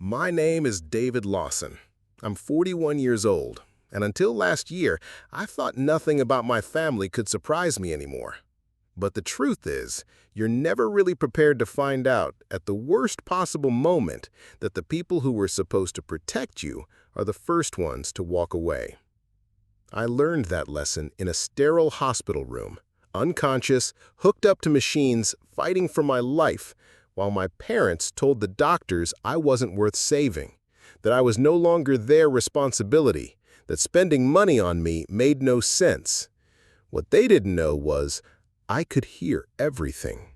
My name is David Lawson. I'm 41 years old, and until last year, I thought nothing about my family could surprise me anymore. But the truth is, you're never really prepared to find out, at the worst possible moment, that the people who were supposed to protect you are the first ones to walk away. I learned that lesson in a sterile hospital room, unconscious, hooked up to machines, fighting for my life, while my parents told the doctors I wasn't worth saving, that I was no longer their responsibility, that spending money on me made no sense. What they didn't know was I could hear everything.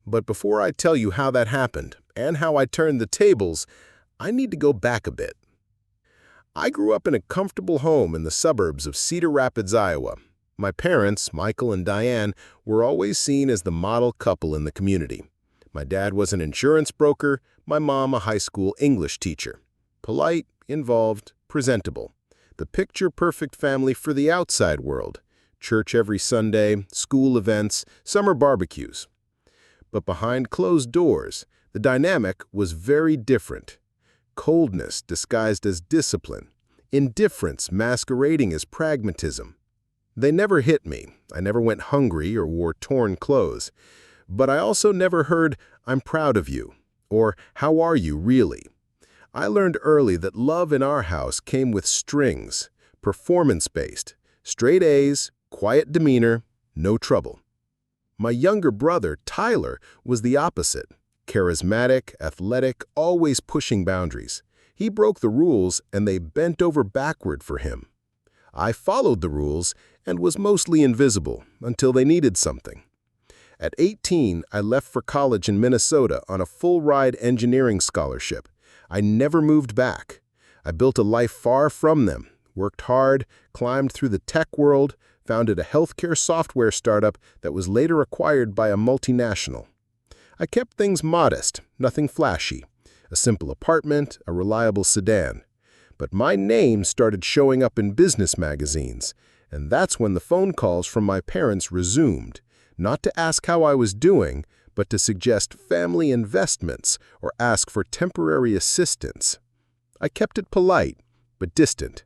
But before I tell you how that happened and how I turned the tables, I need to go back a bit. I grew up in a comfortable home in the suburbs of Cedar Rapids, Iowa. My parents, Michael and Diane, were always seen as the model couple in the community. My dad was an insurance broker, my mom a high school English teacher. Polite, involved, presentable. The picture-perfect family for the outside world. Church every Sunday, school events, summer barbecues. But behind closed doors, the dynamic was very different. Coldness disguised as discipline. Indifference masquerading as pragmatism. They never hit me. I never went hungry or wore torn clothes. But I also never heard, "I'm proud of you," or "How are you, really?" I learned early that love in our house came with strings, performance-based, straight A's, quiet demeanor, no trouble. My younger brother, Tyler, was the opposite. Charismatic, athletic, always pushing boundaries. He broke the rules and they bent over backward for him. I followed the rules and was mostly invisible until they needed something. At 18, I left for college in Minnesota on a full-ride engineering scholarship. I never moved back. I built a life far from them, worked hard, climbed through the tech world, founded a healthcare software startup that was later acquired by a multinational. I kept things modest, nothing flashy. A simple apartment, a reliable sedan. But my name started showing up in business magazines, and that's when the phone calls from my parents resumed. Not to ask how I was doing, but to suggest family investments or ask for temporary assistance. I kept it polite, but distant.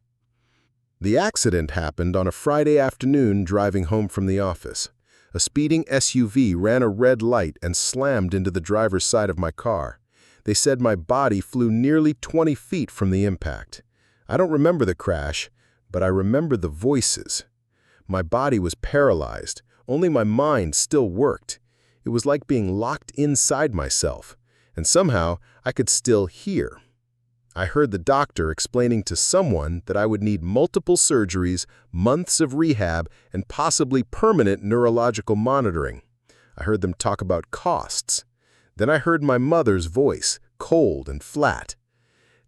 The accident happened on a Friday afternoon driving home from the office. A speeding SUV ran a red light and slammed into the driver's side of my car. They said my body flew nearly 20 feet from the impact. I don't remember the crash, but I remember the voices. My body was paralyzed. Only my mind still worked. It was like being locked inside myself, and somehow I could still hear. I heard the doctor explaining to someone that I would need multiple surgeries, months of rehab, and possibly permanent neurological monitoring. I heard them talk about costs. Then I heard my mother's voice, cold and flat.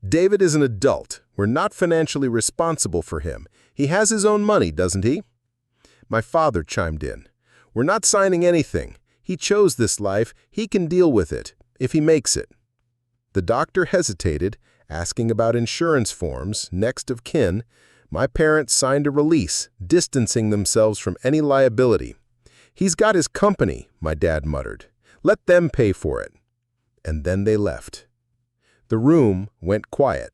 "David is an adult. We're not financially responsible for him. He has his own money, doesn't he?" My father chimed in. "We're not signing anything. He chose this life. He can deal with it, if he makes it." The doctor hesitated, asking about insurance forms, next of kin. My parents signed a release, distancing themselves from any liability. "He's got his company," my dad muttered. "Let them pay for it." And then they left. The room went quiet.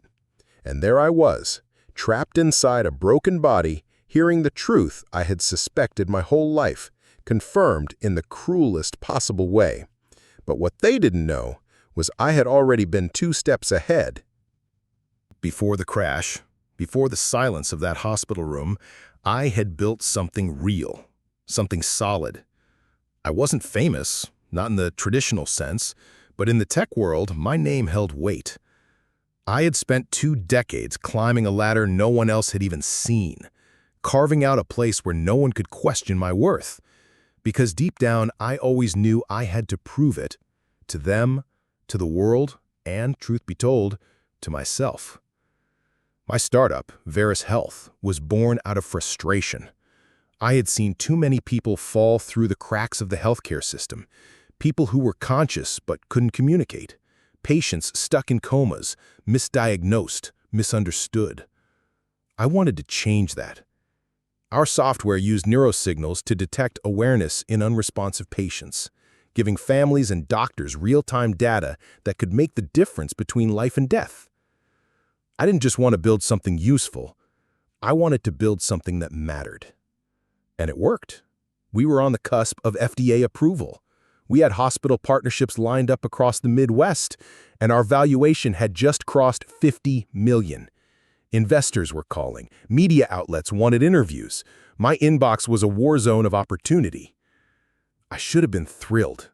And there I was, trapped inside a broken body, hearing the truth I had suspected my whole life, confirmed in the cruelest possible way. But what they didn't know was I had already been 2 steps ahead. Before the crash, before the silence of that hospital room, I had built something real, something solid. I wasn't famous, not in the traditional sense, but in the tech world, my name held weight. I had spent 2 decades climbing a ladder no one else had even seen, carving out a place where no one could question my worth. Because deep down, I always knew I had to prove it, to them, to the world, and, truth be told, to myself. My startup, Veris Health, was born out of frustration. I had seen too many people fall through the cracks of the healthcare system, people who were conscious but couldn't communicate, patients stuck in comas, misdiagnosed, misunderstood. I wanted to change that. Our software used neurosignals to detect awareness in unresponsive patients, giving families and doctors real-time data that could make the difference between life and death. I didn't just want to build something useful. I wanted to build something that mattered. And it worked. We were on the cusp of FDA approval. We had hospital partnerships lined up across the Midwest, and our valuation had just crossed $50 million. Investors were calling. Media outlets wanted interviews. My inbox was a war zone of opportunity. I should have been thrilled.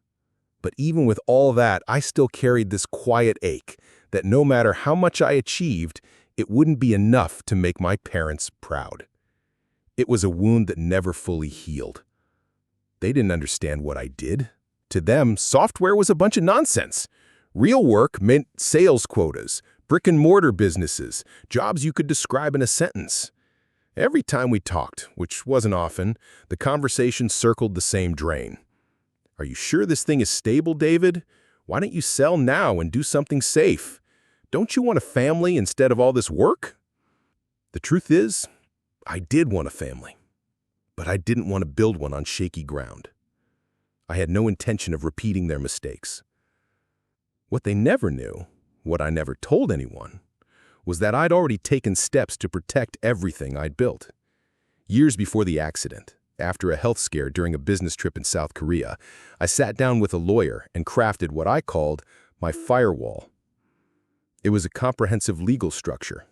But even with all that, I still carried this quiet ache that no matter how much I achieved, it wouldn't be enough to make my parents proud. It was a wound that never fully healed. They didn't understand what I did. To them, software was a bunch of nonsense. Real work meant sales quotas, brick-and-mortar businesses, jobs you could describe in a sentence. Every time we talked, which wasn't often, the conversation circled the same drain. Are you sure this thing is stable, David? Why don't you sell now and do something safe? Don't you want a family instead of all this work? The truth is, I did want a family, but I didn't want to build one on shaky ground. I had no intention of repeating their mistakes. What they never knew, what I never told anyone, was that I'd already taken steps to protect everything I'd built. Years before the accident, after a health scare during a business trip in South Korea, I sat down with a lawyer and crafted what I called my firewall. It was a comprehensive legal structure: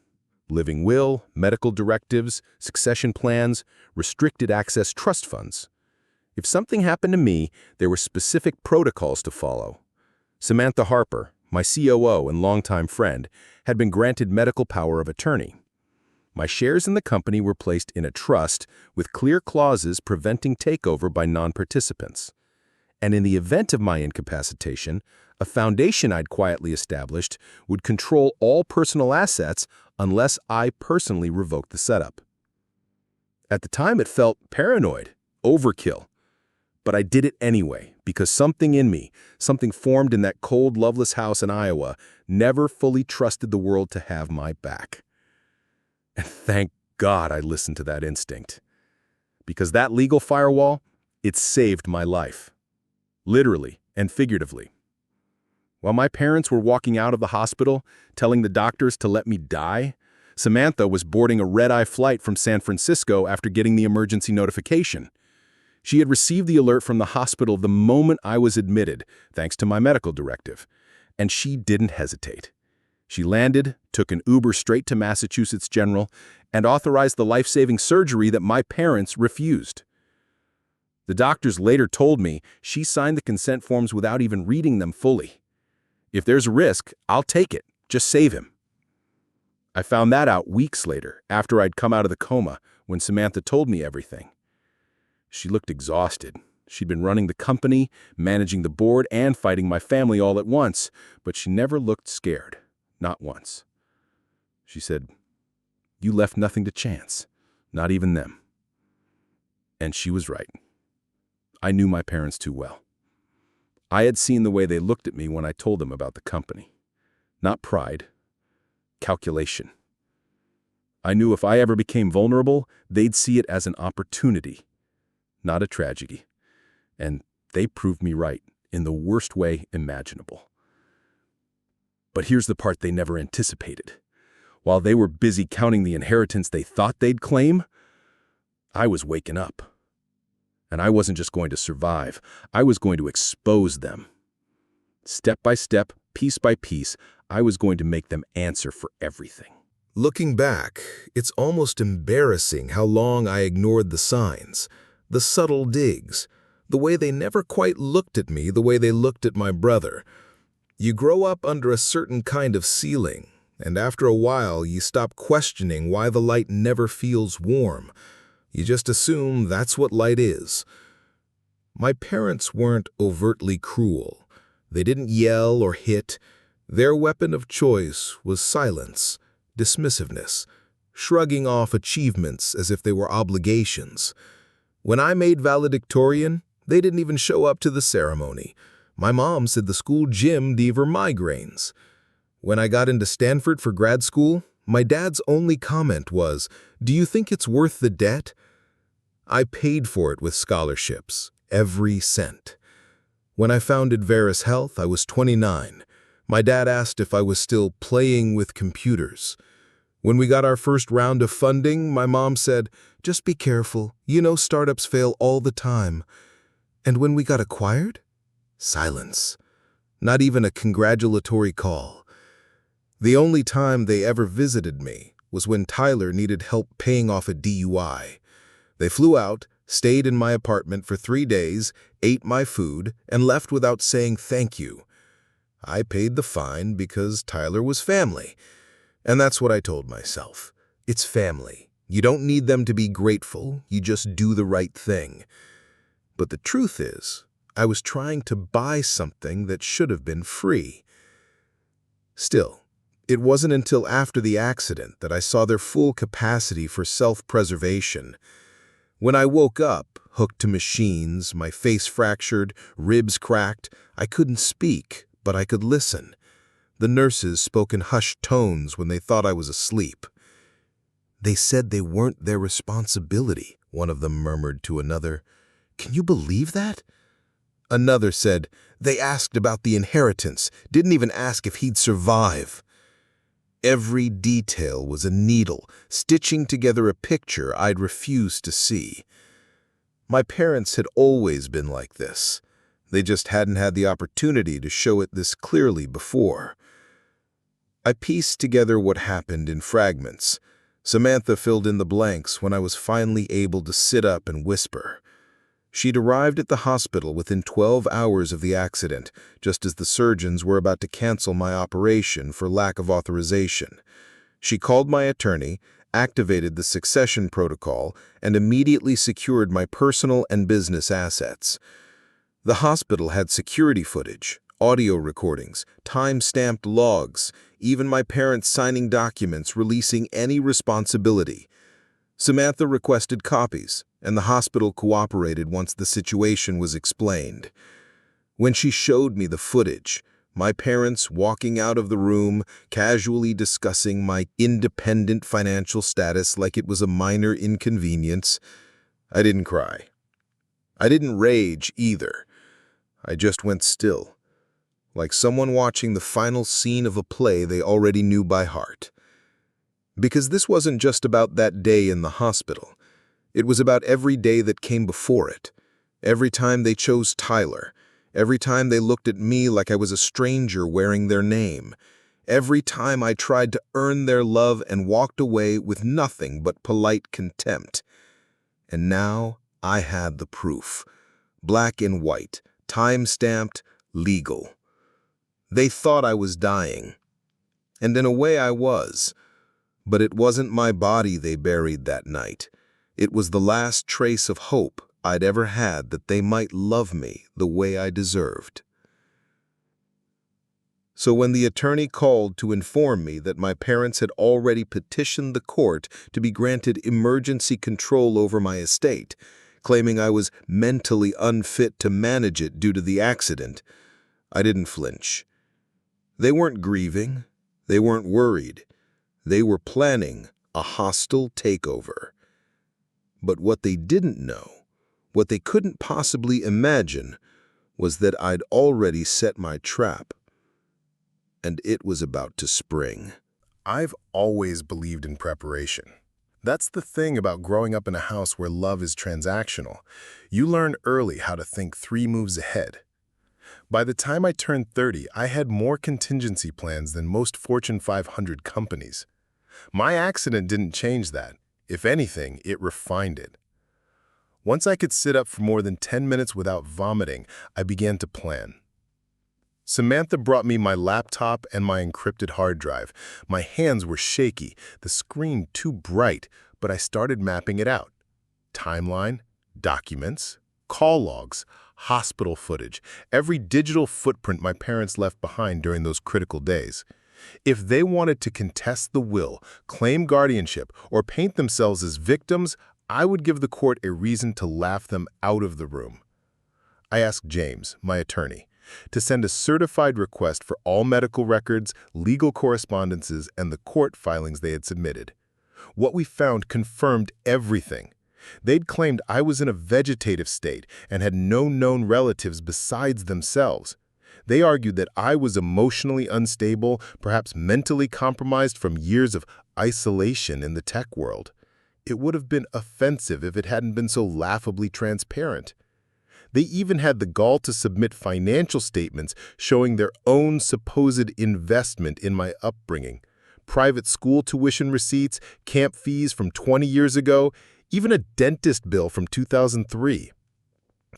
living will, medical directives, succession plans, restricted access trust funds. If something happened to me, there were specific protocols to follow. Samantha Harper, my COO and longtime friend, had been granted medical power of attorney. My shares in the company were placed in a trust with clear clauses preventing takeover by non-participants. And in the event of my incapacitation, a foundation I'd quietly established would control all personal assets unless I personally revoked the setup. At the time, it felt paranoid, overkill. But I did it anyway, because something in me, something formed in that cold, loveless house in Iowa, never fully trusted the world to have my back. And thank God I listened to that instinct. Because that legal firewall, it saved my life. Literally and figuratively. While my parents were walking out of the hospital, telling the doctors to let me die, Samantha was boarding a red-eye flight from San Francisco after getting the emergency notification. She had received the alert from the hospital the moment I was admitted, thanks to my medical directive, and she didn't hesitate. She landed, took an Uber straight to Massachusetts General, and authorized the life-saving surgery that my parents refused. The doctors later told me she signed the consent forms without even reading them fully. If there's a risk, I'll take it. Just save him. I found that out weeks later, after I'd come out of the coma, when Samantha told me everything. She looked exhausted. She'd been running the company, managing the board, and fighting my family all at once, but she never looked scared. Not once. She said, "You left nothing to chance, not even them." And she was right. I knew my parents too well. I had seen the way they looked at me when I told them about the company. Not pride, calculation. I knew if I ever became vulnerable, they'd see it as an opportunity, not a tragedy. And they proved me right in the worst way imaginable. But here's the part they never anticipated. While they were busy counting the inheritance they thought they'd claim, I was waking up. And I wasn't just going to survive, I was going to expose them. Step by step, piece by piece, I was going to make them answer for everything. Looking back, it's almost embarrassing how long I ignored the signs, the subtle digs, the way they never quite looked at me the way they looked at my brother. You grow up under a certain kind of ceiling, and after a while you stop questioning why the light never feels warm. You just assume that's what light is. My parents weren't overtly cruel. They didn't yell or hit. Their weapon of choice was silence, dismissiveness, shrugging off achievements as if they were obligations. When I made valedictorian, they didn't even show up to the ceremony. My mom said the school gym gave her migraines. When I got into Stanford for grad school, my dad's only comment was, "Do you think it's worth the debt?" I paid for it with scholarships, every cent. When I founded Veris Health, I was 29. My dad asked if I was still playing with computers. When we got our first round of funding, my mom said, "Just be careful. You know startups fail all the time." And when we got acquired? Silence. Not even a congratulatory call. The only time they ever visited me was when Tyler needed help paying off a DUI. They flew out, stayed in my apartment for 3 days, ate my food, and left without saying thank you. I paid the fine because Tyler was family. And that's what I told myself. It's family. You don't need them to be grateful, you just do the right thing. But the truth is, I was trying to buy something that should have been free. Still, it wasn't until after the accident that I saw their full capacity for self-preservation. When I woke up, hooked to machines, my face fractured, ribs cracked, I couldn't speak, but I could listen. The nurses spoke in hushed tones when they thought I was asleep. "They said they weren't their responsibility," one of them murmured to another. "Can you believe that?" Another said, "They asked about the inheritance, didn't even ask if he'd survive." Every detail was a needle, stitching together a picture I'd refused to see. My parents had always been like this. They just hadn't had the opportunity to show it this clearly before. I pieced together what happened in fragments. Samantha filled in the blanks when I was finally able to sit up and whisper. She'd arrived at the hospital within 12 hours of the accident, just as the surgeons were about to cancel my operation for lack of authorization. She called my attorney, activated the succession protocol, and immediately secured my personal and business assets. The hospital had security footage, audio recordings, time-stamped logs, even my parents signing documents releasing any responsibility. Samantha requested copies, and the hospital cooperated once the situation was explained. When she showed me the footage, my parents walking out of the room, casually discussing my independent financial status like it was a minor inconvenience, I didn't cry. I didn't rage either. I just went still, like someone watching the final scene of a play they already knew by heart. Because this wasn't just about that day in the hospital. It was about every day that came before it. Every time they chose Tyler. Every time they looked at me like I was a stranger wearing their name. Every time I tried to earn their love and walked away with nothing but polite contempt. And now I had the proof. Black and white, time-stamped, legal. They thought I was dying. And in a way I was. But it wasn't my body they buried that night. It was the last trace of hope I'd ever had that they might love me the way I deserved. So when the attorney called to inform me that my parents had already petitioned the court to be granted emergency control over my estate, claiming I was mentally unfit to manage it due to the accident, I didn't flinch. They weren't grieving. They weren't worried. They were planning a hostile takeover. But what they didn't know, what they couldn't possibly imagine, was that I'd already set my trap, and it was about to spring. I've always believed in preparation. That's the thing about growing up in a house where love is transactional. You learn early how to think 3 moves ahead. By the time I turned 30, I had more contingency plans than most Fortune 500 companies. My accident didn't change that. If anything, it refined it. Once I could sit up for more than 10 minutes without vomiting, I began to plan. Samantha brought me my laptop and my encrypted hard drive. My hands were shaky, the screen too bright, but I started mapping it out. Timeline, documents, call logs, hospital footage, every digital footprint my parents left behind during those critical days. If they wanted to contest the will, claim guardianship, or paint themselves as victims, I would give the court a reason to laugh them out of the room. I asked James, my attorney, to send a certified request for all medical records, legal correspondences, and the court filings they had submitted. What we found confirmed everything. They'd claimed I was in a vegetative state and had no known relatives besides themselves. They argued that I was emotionally unstable, perhaps mentally compromised from years of isolation in the tech world. It would have been offensive if it hadn't been so laughably transparent. They even had the gall to submit financial statements showing their own supposed investment in my upbringing. Private school tuition receipts, camp fees from 20 years ago, even a dentist bill from 2003.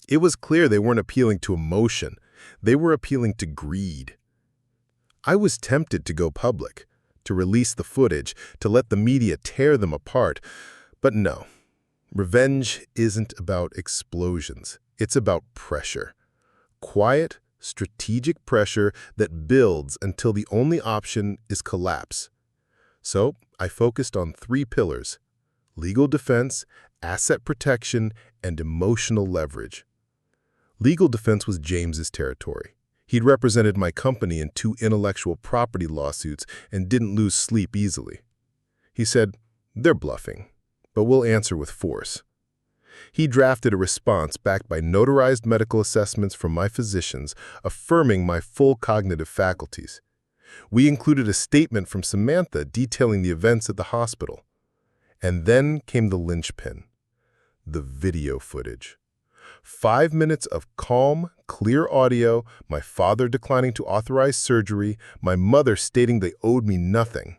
It was clear they weren't appealing to emotion. They were appealing to greed. I was tempted to go public, to release the footage, to let the media tear them apart. But no, revenge isn't about explosions. It's about pressure. Quiet, strategic pressure that builds until the only option is collapse. So I focused on 3 pillars: legal defense, asset protection, and emotional leverage. Legal defense was James's territory. He'd represented my company in 2 intellectual property lawsuits and didn't lose sleep easily. He said, "They're bluffing, but we'll answer with force." He drafted a response backed by notarized medical assessments from my physicians, affirming my full cognitive faculties. We included a statement from Samantha detailing the events at the hospital. And then came the linchpin, the video footage. 5 minutes of calm, clear audio, my father declining to authorize surgery, my mother stating they owed me nothing.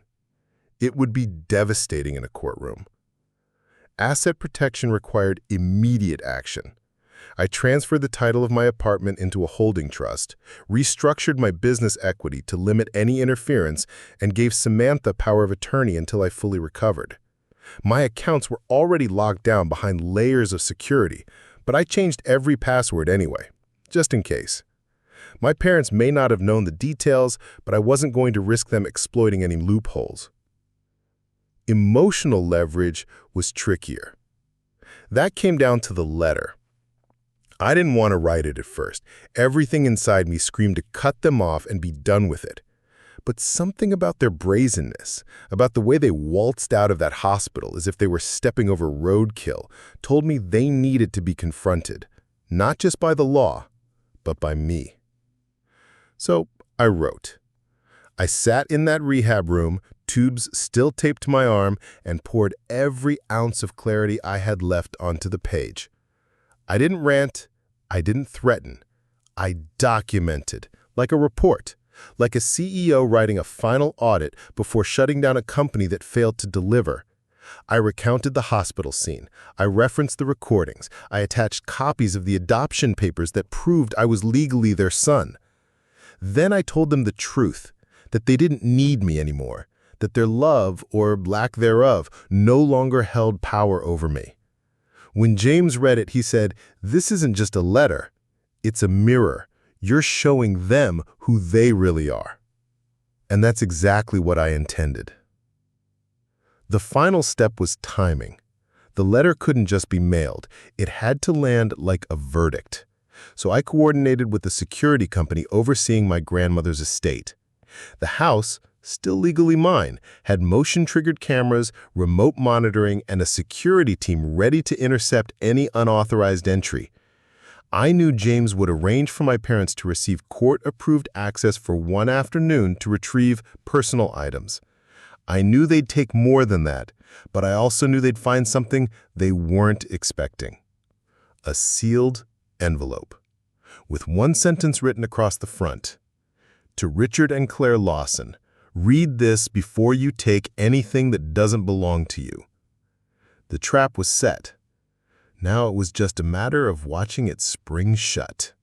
It would be devastating in a courtroom. Asset protection required immediate action. I transferred the title of my apartment into a holding trust, restructured my business equity to limit any interference, and gave Samantha power of attorney until I fully recovered. My accounts were already locked down behind layers of security, but I changed every password anyway, just in case. My parents may not have known the details, but I wasn't going to risk them exploiting any loopholes. Emotional leverage was trickier. That came down to the letter. I didn't want to write it at first. Everything inside me screamed to cut them off and be done with it. But something about their brazenness, about the way they waltzed out of that hospital as if they were stepping over roadkill, told me they needed to be confronted, not just by the law, but by me. So I wrote. I sat in that rehab room, tubes still taped to my arm, and poured every ounce of clarity I had left onto the page. I didn't rant, I didn't threaten. I documented, like a report, like a CEO writing a final audit before shutting down a company that failed to deliver. I recounted the hospital scene. I referenced the recordings. I attached copies of the adoption papers that proved I was legally their son. Then I told them the truth, that they didn't need me anymore, that their love, or lack thereof, no longer held power over me. When James read it, he said, "This isn't just a letter. It's a mirror. You're showing them who they really are." And that's exactly what I intended. The final step was timing. The letter couldn't just be mailed. It had to land like a verdict. So I coordinated with the security company overseeing my grandmother's estate. The house, still legally mine, had motion-triggered cameras, remote monitoring, and a security team ready to intercept any unauthorized entry. I knew James would arrange for my parents to receive court-approved access for one afternoon to retrieve personal items. I knew they'd take more than that, but I also knew they'd find something they weren't expecting. A sealed envelope, with one sentence written across the front. To Richard and Claire Lawson, read this before you take anything that doesn't belong to you. The trap was set. Now it was just a matter of watching it spring shut.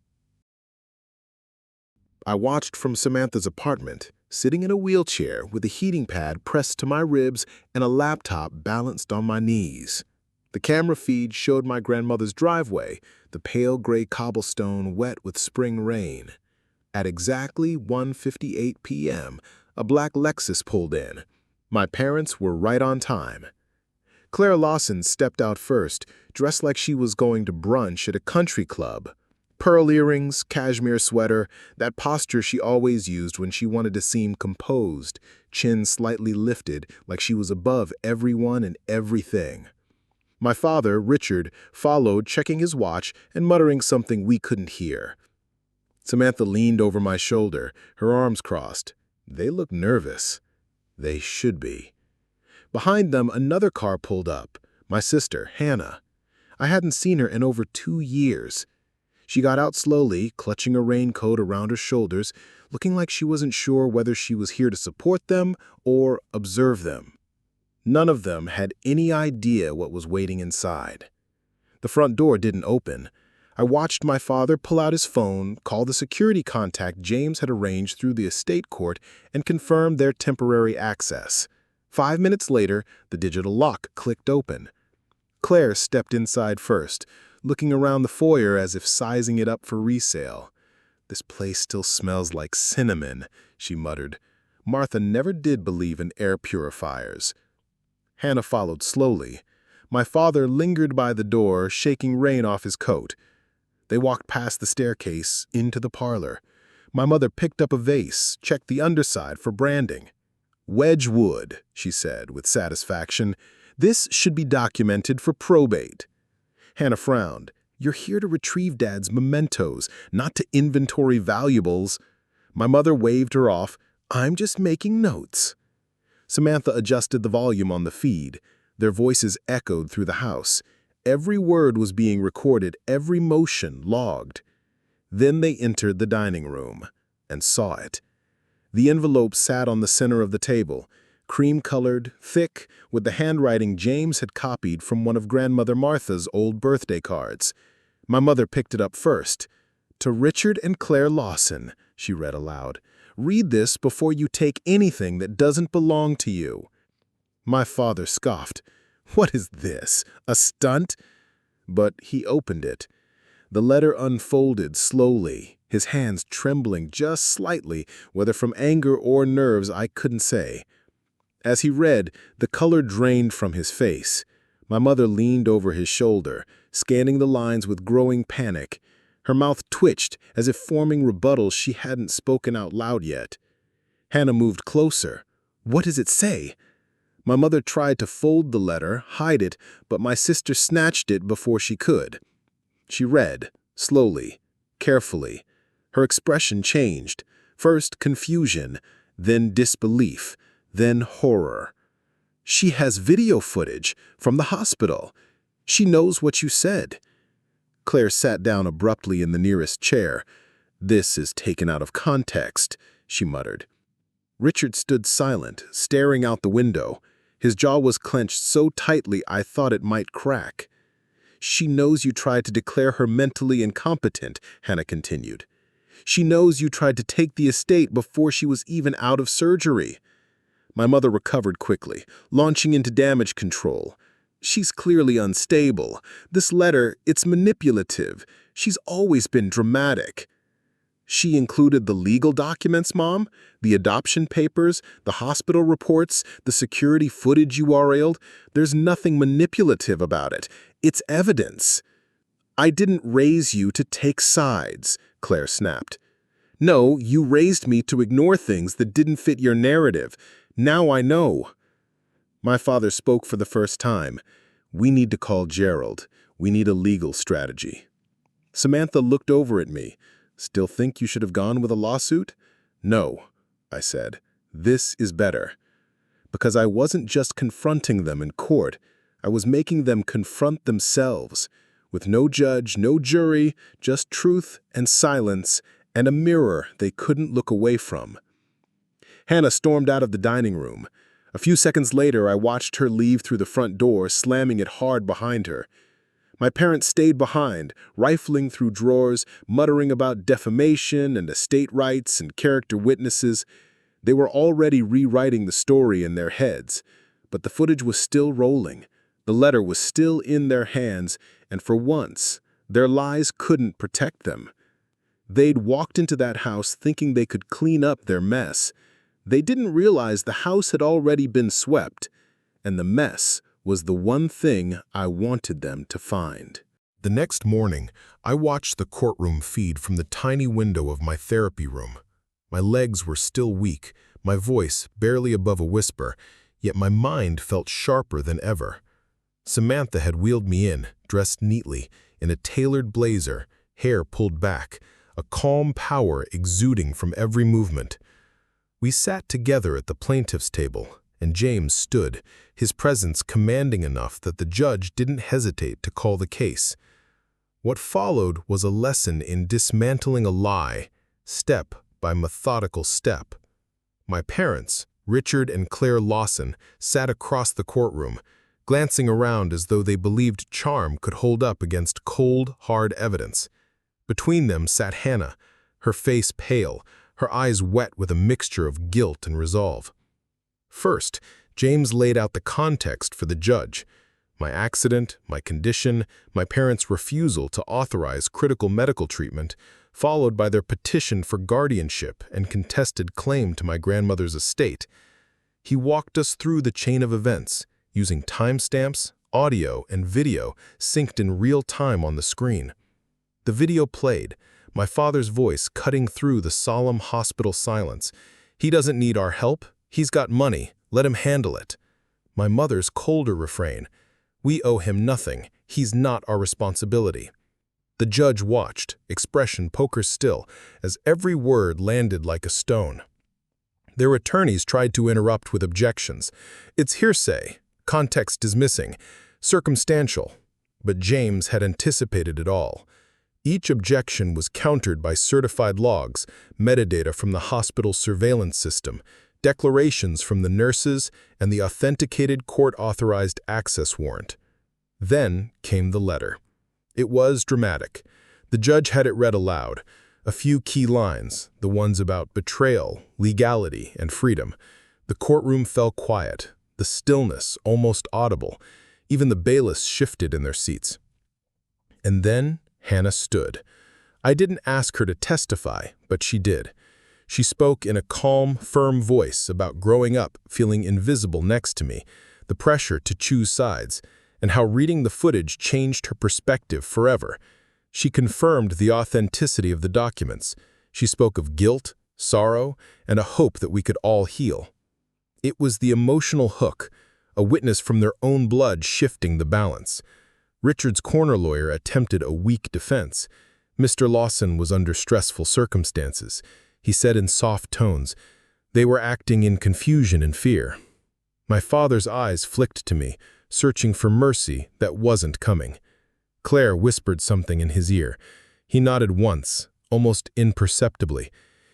I watched from Samantha's apartment, sitting in a wheelchair with a heating pad pressed to my ribs and a laptop balanced on my knees. The camera feed showed my grandmother's driveway, the pale gray cobblestone wet with spring rain. At exactly 1:58 p.m., a black Lexus pulled in. My parents were right on time. Claire Lawson stepped out first, dressed like she was going to brunch at a country club. Pearl earrings, cashmere sweater, that posture she always used when she wanted to seem composed, chin slightly lifted like she was above everyone and everything. My father, Richard, followed, checking his watch and muttering something we couldn't hear. Samantha leaned over my shoulder, her arms crossed. They looked nervous. They should be. Behind them, another car pulled up. My sister, Hannah. I hadn't seen her in over 2 years. She got out slowly, clutching a raincoat around her shoulders, looking like she wasn't sure whether she was here to support them or observe them. None of them had any idea what was waiting inside. The front door didn't open. I watched my father pull out his phone, call the security contact James had arranged through the estate court, and confirm their temporary access. 5 minutes later, the digital lock clicked open. Claire stepped inside first, looking around the foyer as if sizing it up for resale. "This place still smells like cinnamon," she muttered. Martha never did believe in air purifiers. Hannah followed slowly. My father lingered by the door, shaking rain off his coat. They walked past the staircase, into the parlor. My mother picked up a vase, checked the underside for branding. "Wedgwood," she said with satisfaction. "This should be documented for probate." Hannah frowned. "You're here to retrieve Dad's mementos, not to inventory valuables." My mother waved her off. "I'm just making notes." Samantha adjusted the volume on the feed. Their voices echoed through the house. Every word was being recorded, every motion logged. Then they entered the dining room and saw it. The envelope sat on the center of the table, cream-colored, thick, with the handwriting James had copied from one of Grandmother Martha's old birthday cards. My mother picked it up first. "To Richard and Claire Lawson," she read aloud. "Read this before you take anything that doesn't belong to you." My father scoffed. "What is this? A stunt?" But he opened it. The letter unfolded slowly, his hands trembling just slightly, whether from anger or nerves I couldn't say. As he read, the color drained from his face. My mother leaned over his shoulder, scanning the lines with growing panic. Her mouth twitched, as if forming rebuttals she hadn't spoken out loud yet. Hannah moved closer. "What does it say?" My mother tried to fold the letter, hide it, but my sister snatched it before she could. She read, slowly, carefully. Her expression changed. First confusion, then disbelief, then horror. "She has video footage from the hospital. She knows what you said." Claire sat down abruptly in the nearest chair. "This is taken out of context," she muttered. Richard stood silent, staring out the window. His jaw was clenched so tightly I thought it might crack. "She knows you tried to declare her mentally incompetent," Hannah continued. "She knows you tried to take the estate before she was even out of surgery." My mother recovered quickly, launching into damage control. "She's clearly unstable. This letter, it's manipulative. She's always been dramatic." "She included the legal documents, Mom? The adoption papers, the hospital reports, the security footage you RA'd? There's nothing manipulative about it. It's evidence." "I didn't raise you to take sides," Claire snapped. "No, you raised me to ignore things that didn't fit your narrative. Now I know." My father spoke for the first time. "We need to call Gerald. We need a legal strategy." Samantha looked over at me. "Still think you should have gone with a lawsuit?" "No," I said. "This is better." Because I wasn't just confronting them in court. I was making them confront themselves. With no judge, no jury, just truth and silence, and a mirror they couldn't look away from. Hannah stormed out of the dining room. A few seconds later, I watched her leave through the front door, slamming it hard behind her. My parents stayed behind, rifling through drawers, muttering about defamation and estate rights and character witnesses. They were already rewriting the story in their heads, but the footage was still rolling. The letter was still in their hands, and for once, their lies couldn't protect them. They'd walked into that house thinking they could clean up their mess. They didn't realize the house had already been swept, and the mess was the one thing I wanted them to find. The next morning, I watched the courtroom feed from the tiny window of my therapy room. My legs were still weak, my voice barely above a whisper, yet my mind felt sharper than ever. Samantha had wheeled me in, dressed neatly, in a tailored blazer, hair pulled back, a calm power exuding from every movement. We sat together at the plaintiff's table, and James stood, his presence commanding enough that the judge didn't hesitate to call the case. What followed was a lesson in dismantling a lie, step by methodical step. My parents, Richard and Claire Lawson, sat across the courtroom, glancing around as though they believed charm could hold up against cold, hard evidence. Between them sat Hannah, her face pale, her eyes wet with a mixture of guilt and resolve. First, James laid out the context for the judge. My accident, my condition, my parents' refusal to authorize critical medical treatment, followed by their petition for guardianship and contested claim to my grandmother's estate. He walked us through the chain of events, using timestamps, audio, and video synced in real time on the screen. The video played, my father's voice cutting through the solemn hospital silence. "He doesn't need our help. He's got money. Let him handle it." My mother's colder refrain, "We owe him nothing. He's not our responsibility." The judge watched, expression poker still, as every word landed like a stone. Their attorneys tried to interrupt with objections. "It's hearsay. Context is missing. Circumstantial." But James had anticipated it all. Each objection was countered by certified logs, metadata from the hospital surveillance system, declarations from the nurses, and the authenticated court-authorized access warrant. Then came the letter. It was dramatic. The judge had it read aloud. A few key lines, the ones about betrayal, legality, and freedom. The courtroom fell quiet, the stillness almost audible. Even the bailiffs shifted in their seats. And then Hannah stood. I didn't ask her to testify, but she did. She spoke in a calm, firm voice about growing up feeling invisible next to me, the pressure to choose sides, and how reading the footage changed her perspective forever. She confirmed the authenticity of the documents. She spoke of guilt, sorrow, and a hope that we could all heal. It was the emotional hook, a witness from their own blood shifting the balance. Richard's corner lawyer attempted a weak defense. Mr. Lawson was under stressful circumstances. He said in soft tones, they were acting in confusion and fear. My father's eyes flicked to me, searching for mercy that wasn't coming. Claire whispered something in his ear. He nodded once, almost imperceptibly.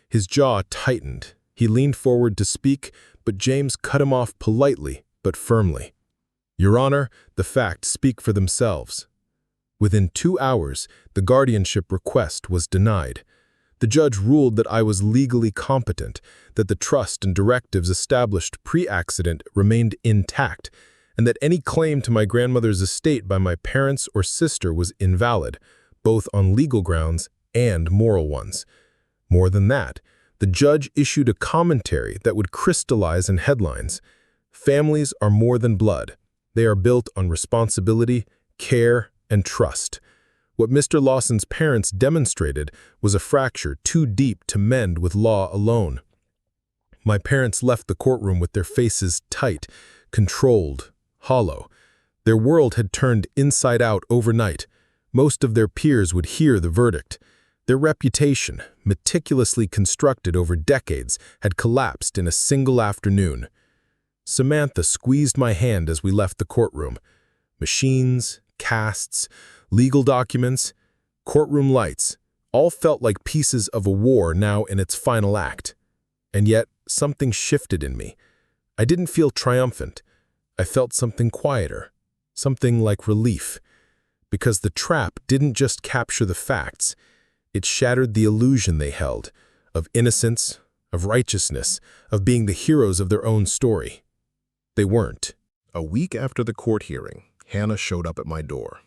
His jaw tightened. He leaned forward to speak, but James cut him off politely but firmly. Your Honor, the facts speak for themselves. Within 2 hours, the guardianship request was denied. The judge ruled that I was legally competent, that the trust and directives established pre-accident remained intact, and that any claim to my grandmother's estate by my parents or sister was invalid, both on legal grounds and moral ones. More than that, the judge issued a commentary that would crystallize in headlines. Families are more than blood. They are built on responsibility, care, and trust. What Mr. Lawson's parents demonstrated was a fracture too deep to mend with law alone. My parents left the courtroom with their faces tight, controlled, hollow. Their world had turned inside out overnight. Most of their peers would hear the verdict. Their reputation, meticulously constructed over decades, had collapsed in a single afternoon. Samantha squeezed my hand as we left the courtroom. Machines, casts, legal documents, courtroom lights, all felt like pieces of a war now in its final act. And yet, something shifted in me. I didn't feel triumphant. I felt something quieter, something like relief. Because the trap didn't just capture the facts, it shattered the illusion they held, of innocence, of righteousness, of being the heroes of their own story. They weren't. A week after the court hearing, Hannah showed up at my door.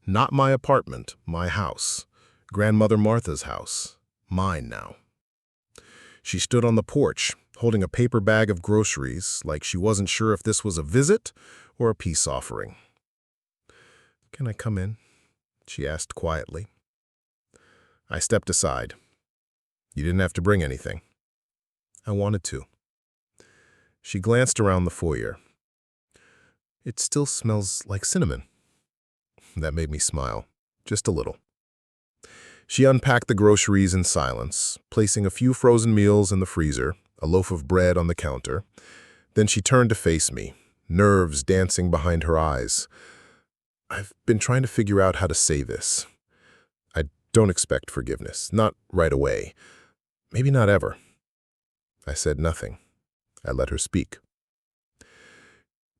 Not my apartment, my house. Grandmother Martha's house. Mine now. She stood on the porch, holding a paper bag of groceries, like she wasn't sure if this was a visit or a peace offering. "Can I come in?" she asked quietly. I stepped aside. "You didn't have to bring anything." "I wanted to." She glanced around the foyer. It still smells like cinnamon. That made me smile, just a little. She unpacked the groceries in silence, placing a few frozen meals in the freezer, a loaf of bread on the counter. Then she turned to face me, nerves dancing behind her eyes. I've been trying to figure out how to say this. I don't expect forgiveness, not right away. Maybe not ever. I said nothing. I let her speak.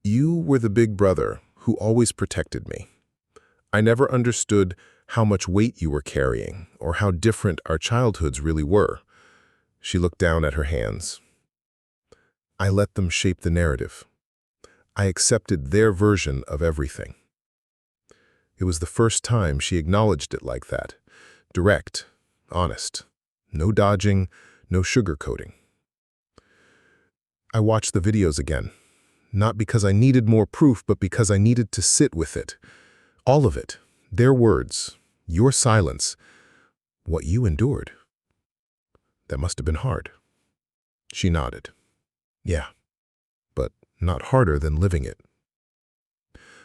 You were the big brother who always protected me. I never understood how much weight you were carrying or how different our childhoods really were. She looked down at her hands. I let them shape the narrative. I accepted their version of everything. It was the first time she acknowledged it like that. Direct, honest. No dodging, no sugarcoating. I watched the videos again, not because I needed more proof, but because I needed to sit with it. All of it. Their words, your silence, what you endured. That must have been hard. She nodded. Yeah, but not harder than living it.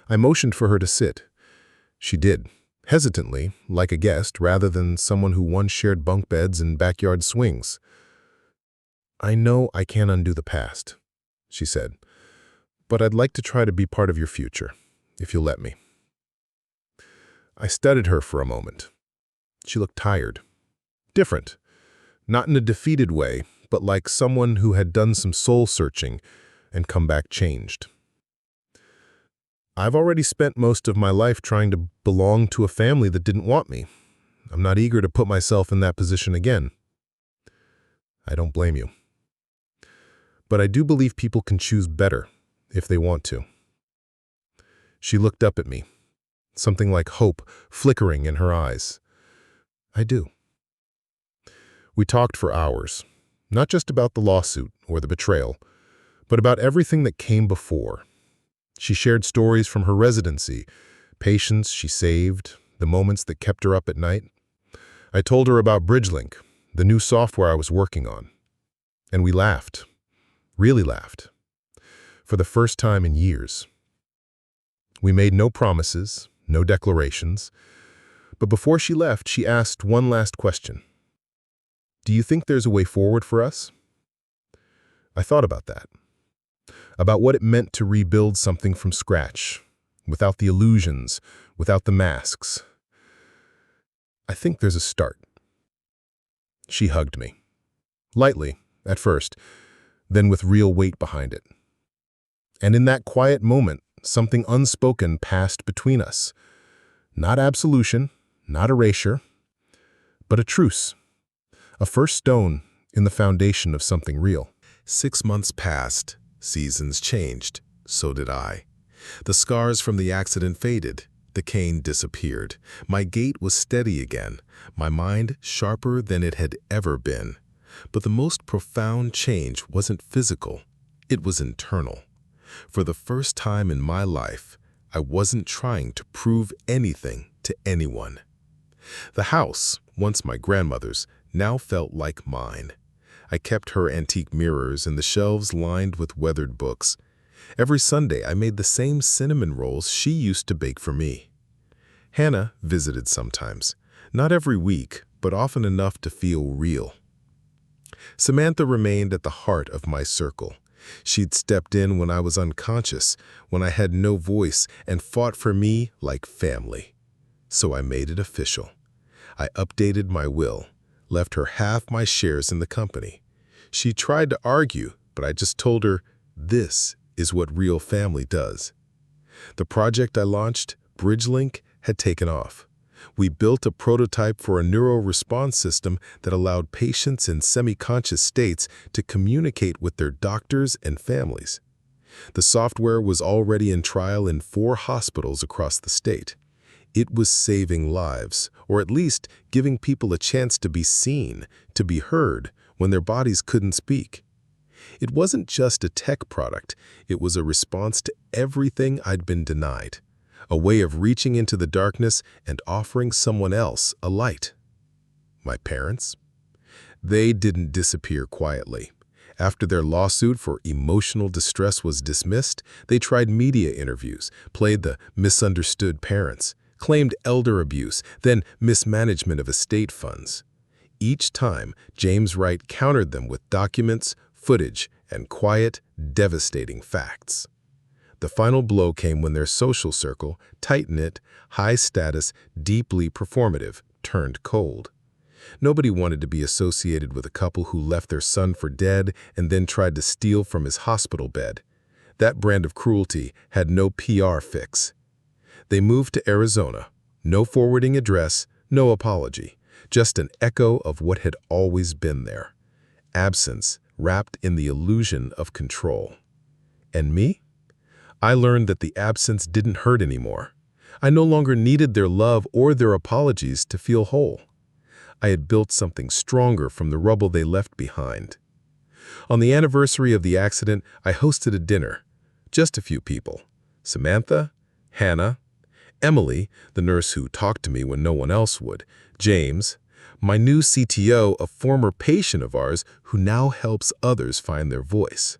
I motioned for her to sit. She did, hesitantly, like a guest, rather than someone who once shared bunk beds and backyard swings. I know I can't undo the past, she said, but I'd like to try to be part of your future, if you'll let me. I studied her for a moment. She looked tired. Different. Not in a defeated way, but like someone who had done some soul-searching and come back changed. I've already spent most of my life trying to belong to a family that didn't want me. I'm not eager to put myself in that position again. I don't blame you. But I do believe people can choose better if they want to. She looked up at me, something like hope flickering in her eyes. I do. We talked for hours, not just about the lawsuit or the betrayal, but about everything that came before. She shared stories from her residency, patients she saved, the moments that kept her up at night. I told her about BridgeLink, the new software I was working on. And we laughed, really laughed, for the first time in years. We made no promises, no declarations, but before she left, she asked one last question. Do you think there's a way forward for us? I thought about that, about what it meant to rebuild something from scratch, without the illusions, without the masks. I think there's a start. She hugged me, lightly, at first, then with real weight behind it. And in that quiet moment, something unspoken passed between us. Not absolution, not erasure, but a truce. A first stone in the foundation of something real. 6 months passed, seasons changed, so did I. The scars from the accident faded, the cane disappeared. My gait was steady again, my mind sharper than it had ever been. But the most profound change wasn't physical, it was internal. For the first time in my life, I wasn't trying to prove anything to anyone. The house, once my grandmother's, now felt like mine. I kept her antique mirrors and the shelves lined with weathered books. Every Sunday I made the same cinnamon rolls she used to bake for me. Hannah visited sometimes, not every week, but often enough to feel real. Samantha remained at the heart of my circle. She'd stepped in when I was unconscious, when I had no voice, and fought for me like family. So I made it official. I updated my will, left her half my shares in the company. She tried to argue, but I just told her, this is what real family does. The project I launched, BridgeLink, had taken off. We built a prototype for a neuro-response system that allowed patients in semi-conscious states to communicate with their doctors and families. The software was already in trial in 4 hospitals across the state. It was saving lives, or at least giving people a chance to be seen, to be heard, when their bodies couldn't speak. It wasn't just a tech product, it was a response to everything I'd been denied. A way of reaching into the darkness and offering someone else a light. My parents? They didn't disappear quietly. After their lawsuit for emotional distress was dismissed, they tried media interviews, played the misunderstood parents, claimed elder abuse, then mismanagement of estate funds. Each time, James Wright countered them with documents, footage, and quiet, devastating facts. The final blow came when their social circle, tight-knit, high-status, deeply performative, turned cold. Nobody wanted to be associated with a couple who left their son for dead and then tried to steal from his hospital bed. That brand of cruelty had no PR fix. They moved to Arizona. No forwarding address, no apology, just an echo of what had always been there. Absence wrapped in the illusion of control. And me? I learned that the absence didn't hurt anymore. I no longer needed their love or their apologies to feel whole. I had built something stronger from the rubble they left behind. On the anniversary of the accident, I hosted a dinner. Just a few people. Samantha, Hannah, Emily, the nurse who talked to me when no one else would, James, my new CTO, a former patient of ours who now helps others find their voice.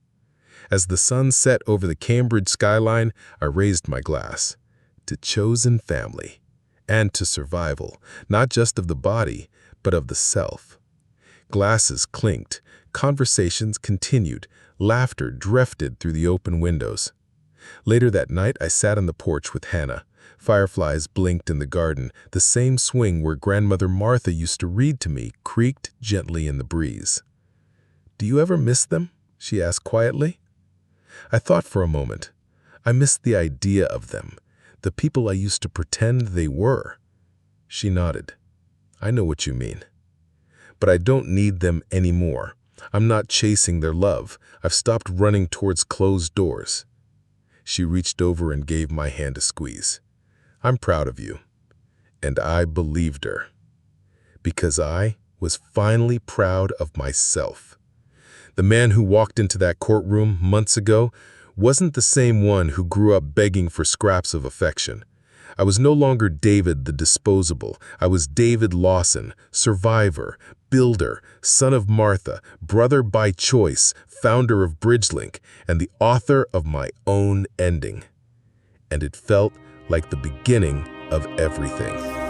As the sun set over the Cambridge skyline, I raised my glass. To chosen family. And to survival, not just of the body, but of the self. Glasses clinked, conversations continued, laughter drifted through the open windows. Later that night, I sat on the porch with Hannah. Fireflies blinked in the garden. The same swing where Grandmother Martha used to read to me creaked gently in the breeze. "Do you ever miss them?" she asked quietly. I thought for a moment. I missed the idea of them, the people I used to pretend they were. She nodded. "I know what you mean. But I don't need them anymore. I'm not chasing their love. I've stopped running towards closed doors." She reached over and gave my hand a squeeze. "I'm proud of you." And I believed her. Because I was finally proud of myself. The man who walked into that courtroom months ago wasn't the same one who grew up begging for scraps of affection. I was no longer David the disposable. I was David Lawson, survivor, builder, son of Martha, brother by choice, founder of BridgeLink, and the author of my own ending. And it felt like the beginning of everything.